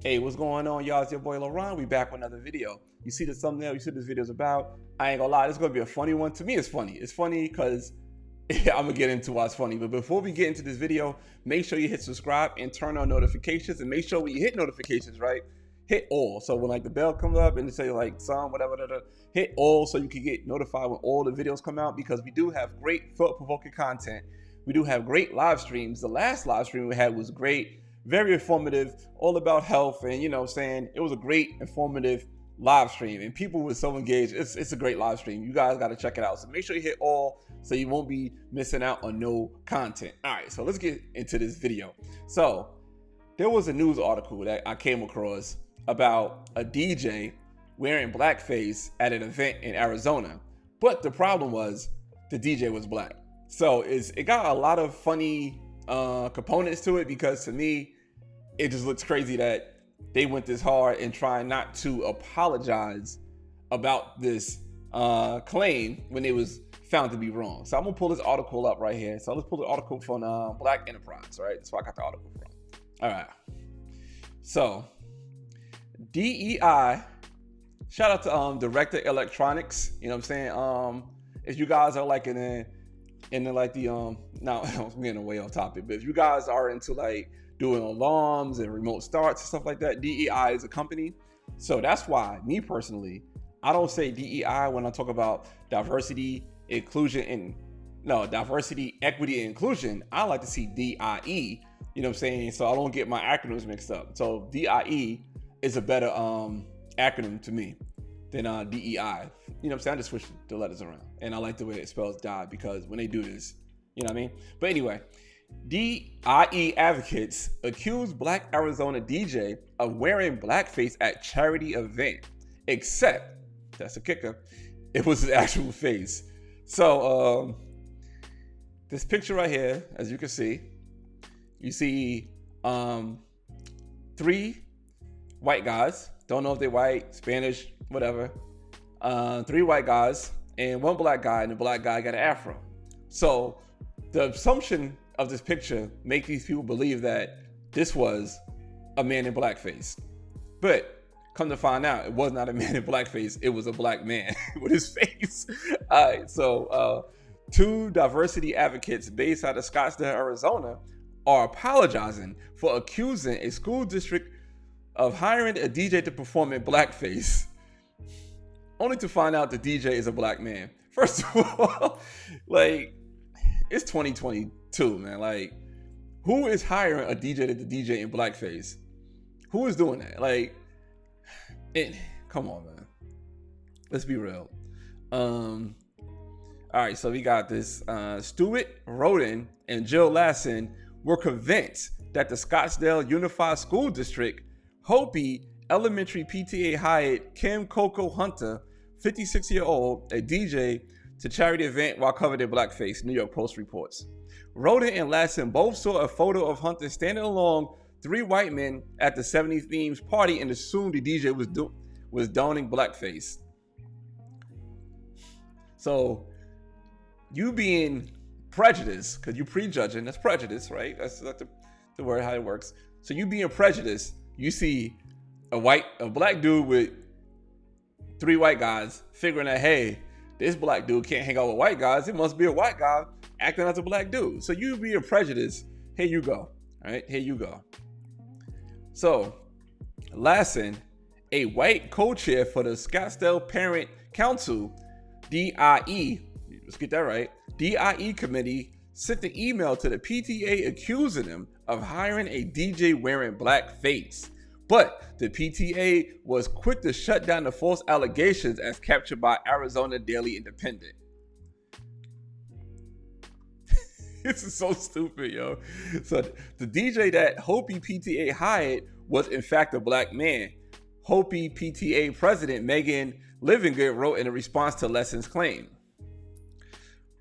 Hey, what's going on, y'all? It's your boy LaRon. We back with another video. You see the thumbnail, you see what this video's about. I ain't gonna lie, this is gonna be a funny one. To me, it's funny. It's funny because I'm gonna get into why it's funny. But before we get into this video, make sure you hit subscribe and turn on notifications. And make sure when you hit notifications, right, hit all. So when like the bell comes up and it say like some whatever, hit all so you can get notified when all the videos come out, because we do have great thought-provoking content. We do have great live streams. The last live stream we had was great, very informative, all about health, and you know what I'm saying, it was a great informative live stream and people were so engaged. It's a great live stream. You guys got to check it out. So make sure you hit all so you won't be missing out on no content. All right, so let's get into this video. So there was a news article that I came across about a DJ wearing blackface at an event in Arizona, but the problem was the DJ was black. So it got a lot of funny components to it, because to me it just looks crazy that they went this hard and trying not to apologize about this claim when it was found to be wrong. So I'm gonna pull this article up right here. So let's pull the article from Black Enterprise, right? That's where I got the article from. All right. So DEI, shout out to Director Electronics. You know what I'm saying? If you guys are like in like the now I'm getting way off topic, but if you guys are into like doing alarms and remote starts and stuff like that, DEI is a company. So that's why, me personally, I don't say DEI when I talk about diversity, inclusion, and diversity, equity, and inclusion. I like to see DIE. You know what I'm saying? So I don't get my acronyms mixed up. So DIE is a better acronym to me than DEI. You know what I'm saying? I just switched the letters around, and I like the way it spells die, because when they do this, you know what I mean? But anyway, DIE advocates accuse Black Arizona DJ of wearing blackface at charity event, except, that's a kicker, it was his actual face. So this picture right here, as you can see, you see 3 white guys, don't know if they're white, Spanish, whatever, 3 white guys and 1 black guy, and the black guy got an afro. So the assumption of this picture make these people believe that this was a man in blackface, but come to find out, it was not a man in blackface. It was a black man with his face. All right, so 2 diversity advocates based out of Scottsdale, Arizona, are apologizing for accusing a school district of hiring a DJ to perform in blackface, only to find out the DJ is a black man. First of all, like, it's 2022, man. Like, who is hiring a DJ to DJ in blackface? Who is doing that? Like, come on, man. Let's be real. All right, so we got this. Stuart Roden and Jill Lassen were convinced that the Scottsdale Unified School District Hopi Elementary PTA hired Kim Coco Hunter, 56-year-old, a DJ, to charity event while covered in blackface, New York Post reports. Roden and Lassen both saw a photo of Hunter standing along 3 white men at the 70s themed party and assumed the DJ was donning blackface. So you being prejudiced, because you prejudging, that's prejudice, right? That's the word, how it works. So you being prejudiced, you see a black dude with 3 white guys, figuring that, hey, this black dude can't hang out with white guys. It must be a white guy acting as a black dude. So you being prejudiced, here you go. All right, here you go. So Lassen, a white co-chair for the Scottsdale Parent Council, DIE, let's get that right, DIE committee, sent an email to the PTA accusing them of hiring a DJ wearing blackface. But the PTA was quick to shut down the false allegations, as captured by Arizona Daily Independent. This is so stupid, yo. So the DJ that Hopi PTA hired was in fact a black man. Hopi PTA president Megan Livingood wrote in a response to Lassen's claim.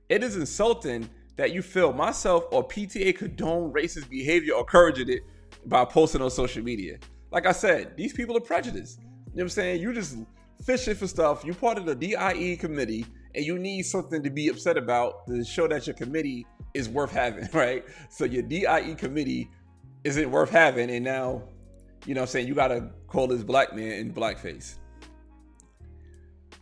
It is insulting that you feel myself or PTA condone racist behavior or encouraging it by posting on social media. Like I said, these people are prejudiced. You know what I'm saying? You just fishing for stuff. You're part of the DIE committee and you need something to be upset about to show that your committee is worth having, right? So your DIE committee isn't worth having, and now you know what I'm saying, you gotta call this black man in blackface.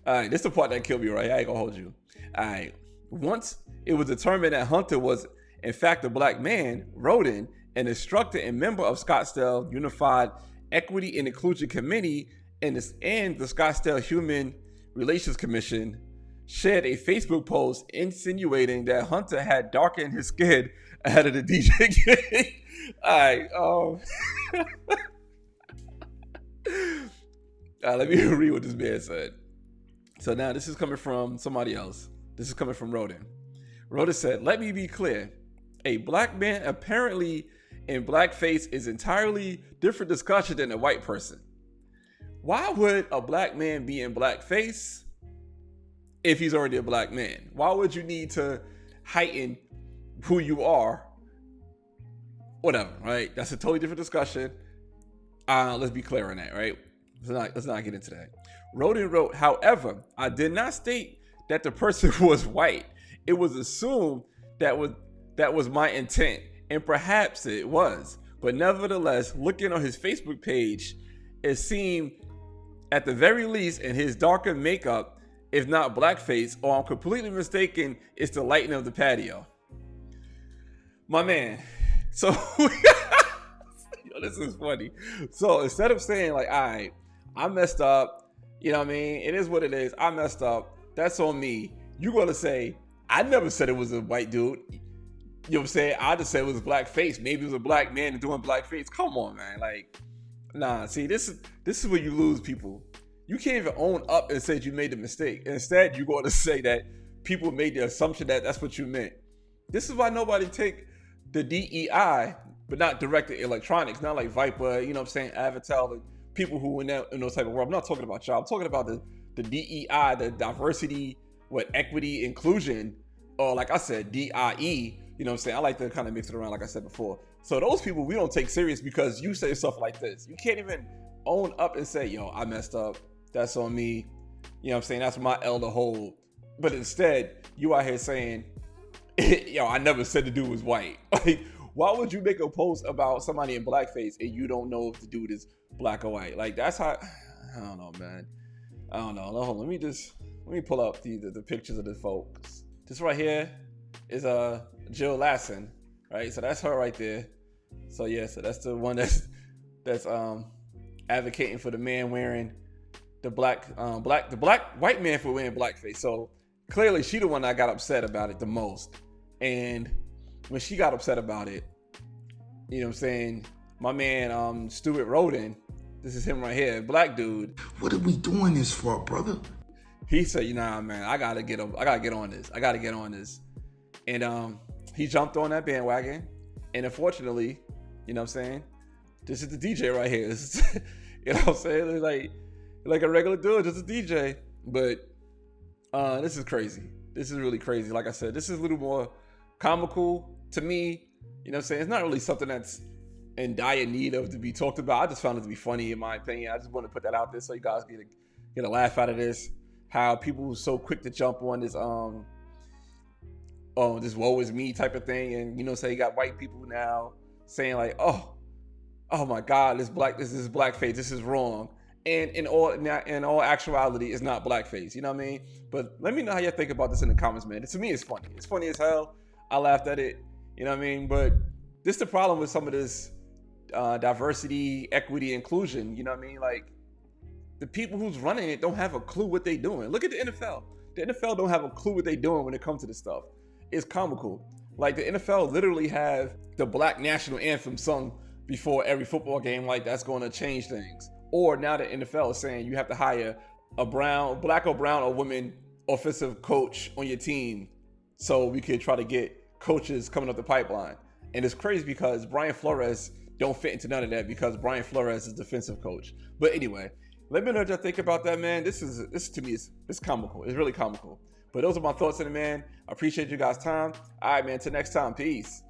All right, this is the part that killed me, right? I ain't gonna hold you. All right, once it was determined that Hunter was in fact a black man, Roden, an instructor and member of Scottsdale Unified Equity and Inclusion Committee and the Scottsdale Human Relations Commission, shared a Facebook post insinuating that Hunter had darkened his skin ahead of the DJ gig. All right, let me read what this man said. So now this is coming from somebody else. This is coming from Roden. Roden said, "Let me be clear. A black man apparently in blackface is entirely different discussion than a white person. Why would a black man be in blackface if he's already a black man? Why would you need to heighten who you are? Whatever, right? That's a totally different discussion. Let's be clear on that, right? Let's not get into that." Roden wrote, "However, I did not state that the person was white. It was assumed that was my intent, and perhaps it was. But nevertheless, looking on his Facebook page, it seemed, at the very least, in his darker makeup, if not blackface, or I'm completely mistaken, it's the lighting of the patio." My man. So, yo, this is funny. So instead of saying like, all right, I messed up, you know what I mean? It is what it is. I messed up. That's on me. You're going to say, I never said it was a white dude. You know what I'm saying? I just said it was blackface. Maybe it was a black man doing blackface. Come on, man. Like, nah, see, this is where you lose people. You can't even own up and say you made the mistake. Instead, you're going to say that people made the assumption that that's what you meant. This is why nobody take the DEI, but not directed electronics, not like Viper, you know what I'm saying, Avatar, like people who in those type of world. I'm not talking about y'all. I'm talking about the DEI, the diversity, equity, inclusion, or like I said, DIE. You know what I'm saying? I like to kind of mix it around, like I said before. So those people we don't take serious because you say stuff like this. You can't even own up and say, yo, I messed up. That's on me. You know what I'm saying? That's my L to hold. But instead, you out here saying, yo, I never said the dude was white. Like, why would you make a post about somebody in blackface and you don't know if the dude is black or white? Like, that's how, I don't know, man. I don't know. Hold on, let me pull up the pictures of the folks. This right here is Jill Lassen, right? So that's her right there. So yeah, so that's the one that's advocating for the man wearing the white man for wearing blackface. So clearly she the one that got upset about it the most. And when she got upset about it, you know what I'm saying, my man Stuart Roden, this is him right here, black dude. What are we doing this for, brother? He said, nah, man, I gotta get on this. And he jumped on that bandwagon. And unfortunately, you know what I'm saying, this is the DJ right here. This is, you know what I'm saying? It's like a regular dude, just a DJ. But this is crazy. This is really crazy. Like I said, this is a little more comical to me. You know what I'm saying? It's not really something that's in dire need of to be talked about. I just found it to be funny in my opinion. I just want to put that out there so you guys get a laugh out of this. How people were so quick to jump on this this woe is me type of thing. And you know, say you got white people now saying like, oh my God, this is blackface, this is wrong. And in all actuality, it's not blackface. You know what I mean? But let me know how you think about this in the comments, man. To me, it's funny. It's funny as hell. I laughed at it. You know what I mean? But this is the problem with some of this diversity, equity, inclusion. You know what I mean? Like, the people who's running it don't have a clue what they doing. Look at the NFL. The NFL don't have a clue what they doing when it comes to this stuff. It's comical. Like, the NFL literally have the black national anthem sung before every football game. Like, that's going to change things. Or now the NFL is saying you have to hire a black or brown or woman offensive coach on your team so we could try to get coaches coming up the pipeline. And it's crazy because Brian Flores don't fit into none of that because Brian Flores is defensive coach. But anyway, let me know what y'all think about that, man. This to me it's comical. It's really comical. But those are my thoughts on it, man. I appreciate you guys' time. All right, man. Till next time. Peace.